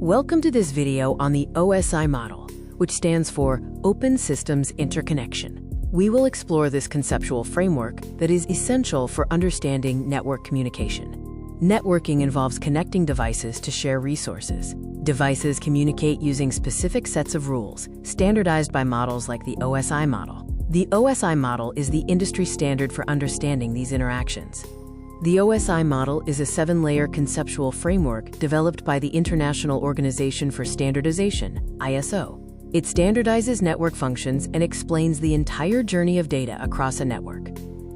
Welcome to this video on the OSI model, which stands for Open Systems Interconnection. We will explore this conceptual framework that is essential for understanding network communication. Networking involves connecting devices to share resources. Devices communicate using specific sets of rules, standardized by models like the OSI model. The OSI model is the industry standard for understanding these interactions. The OSI model is a 7-layer conceptual framework developed by the International Organization for Standardization, ISO. It standardizes network functions and explains the entire journey of data across a network.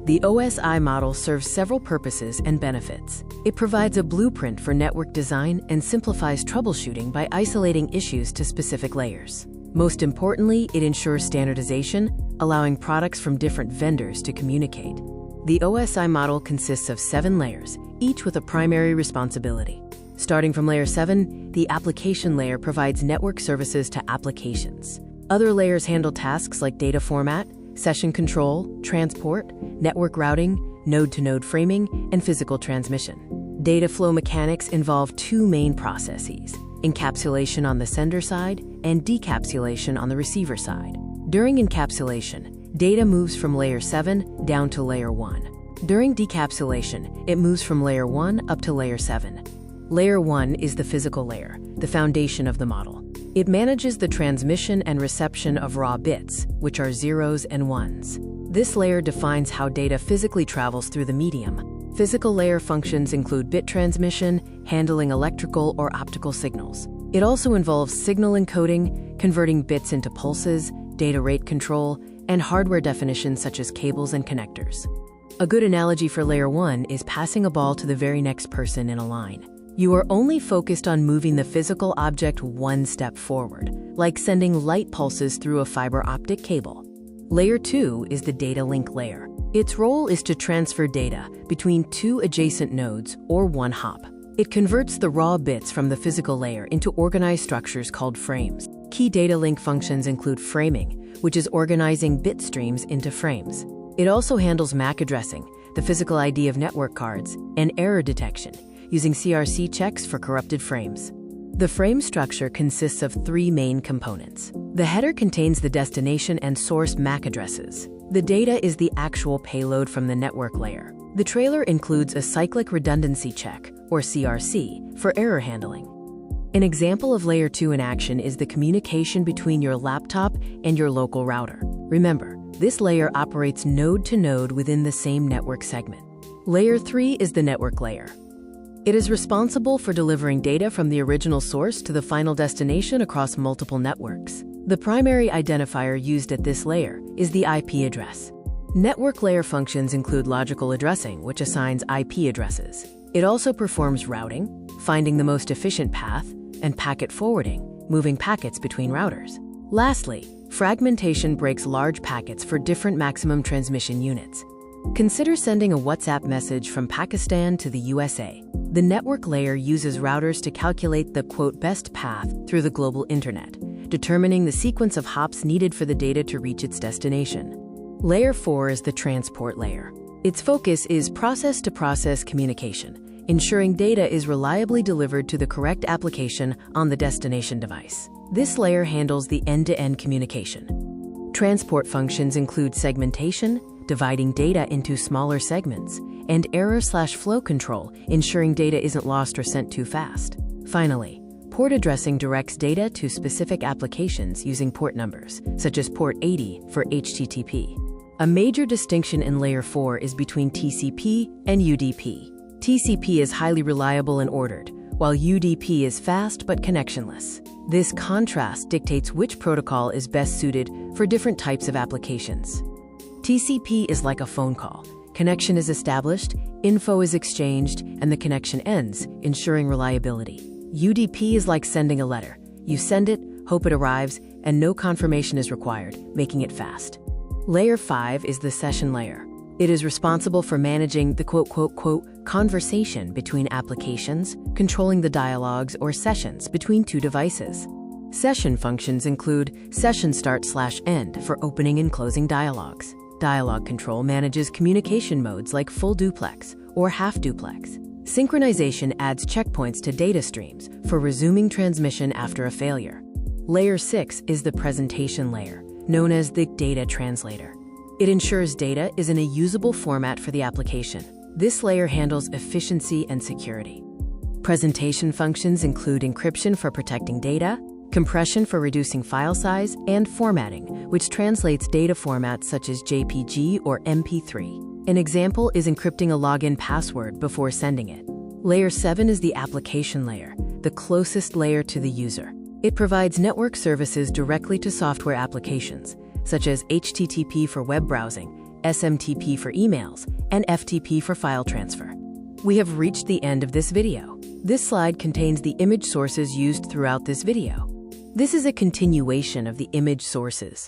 The OSI model serves several purposes and benefits. It provides a blueprint for network design and simplifies troubleshooting by isolating issues to specific layers. Most importantly, it ensures standardization, allowing products from different vendors to communicate. The OSI model consists of 7 layers, each with a primary responsibility. Starting from layer 7, the application layer provides network services to applications. Other layers handle tasks like data format, session control, transport, network routing, node-to-node framing, and physical transmission. Data flow mechanics involve 2 main processes: encapsulation on the sender side and decapsulation on the receiver side. During encapsulation, data moves from layer 7 down to layer 1. During decapsulation, it moves from layer 1 up to layer 7. Layer 1 is the physical layer, the foundation of the model. It manages the transmission and reception of raw bits, which are zeros and ones. This layer defines how data physically travels through the medium. Physical layer functions include bit transmission, handling electrical or optical signals. It also involves signal encoding, converting bits into pulses, data rate control, and hardware definitions such as cables and connectors. A good analogy for layer 1 is passing a ball to the very next person in a line. You are only focused on moving the physical object one step forward, like sending light pulses through a fiber optic cable. Layer 2 is the data link layer. Its role is to transfer data between 2 adjacent nodes or one hop. It converts the raw bits from the physical layer into organized structures called frames. Key data link functions include framing, which is organizing bit streams into frames. It also handles MAC addressing, the physical ID of network cards, and error detection, using CRC checks for corrupted frames. The frame structure consists of 3 main components. The header contains the destination and source MAC addresses. The data is the actual payload from the network layer. The trailer includes a cyclic redundancy check, or CRC, for error handling. An example of layer 2 in action is the communication between your laptop and your local router. Remember, this layer operates node to node within the same network segment. Layer 3 is the network layer. It is responsible for delivering data from the original source to the final destination across multiple networks. The primary identifier used at this layer is the IP address. Network layer functions include logical addressing, which assigns IP addresses. It also performs routing, finding the most efficient path, and packet forwarding, moving packets between routers. Lastly, fragmentation breaks large packets for different maximum transmission units. Consider sending a WhatsApp message from Pakistan to the USA. The network layer uses routers to calculate the "best path" through the global internet, determining the sequence of hops needed for the data to reach its destination. Layer 4 is the transport layer. Its focus is process-to-process communication, ensuring data is reliably delivered to the correct application on the destination device. This layer handles the end-to-end communication. Transport functions include segmentation, dividing data into smaller segments, and error/flow control, ensuring data isn't lost or sent too fast. Finally, port addressing directs data to specific applications using port numbers, such as port 80 for HTTP. A major distinction in layer 4 is between TCP and UDP. TCP is highly reliable and ordered, while UDP is fast but connectionless. This contrast dictates which protocol is best suited for different types of applications. TCP is like a phone call. Connection is established, info is exchanged, and the connection ends, ensuring reliability. UDP is like sending a letter. You send it, hope it arrives, and no confirmation is required, making it fast. Layer 5 is the session layer. It is responsible for managing the conversation between applications, controlling the dialogues or sessions between 2 devices. Session functions include session start/end for opening and closing dialogues. Dialogue control manages communication modes like full duplex or half duplex. Synchronization adds checkpoints to data streams for resuming transmission after a failure. Layer 6 is the presentation layer, known as the data translator. It ensures data is in a usable format for the application. This layer handles efficiency and security. Presentation functions include encryption for protecting data, compression for reducing file size, and formatting, which translates data formats such as JPG or MP3. An example is encrypting a login password before sending it. Layer 7 is the application layer, the closest layer to the user. It provides network services directly to software applications, such as HTTP for web browsing, SMTP for emails, and FTP for file transfer. We have reached the end of this video. This slide contains the image sources used throughout this video. This is a continuation of the image sources.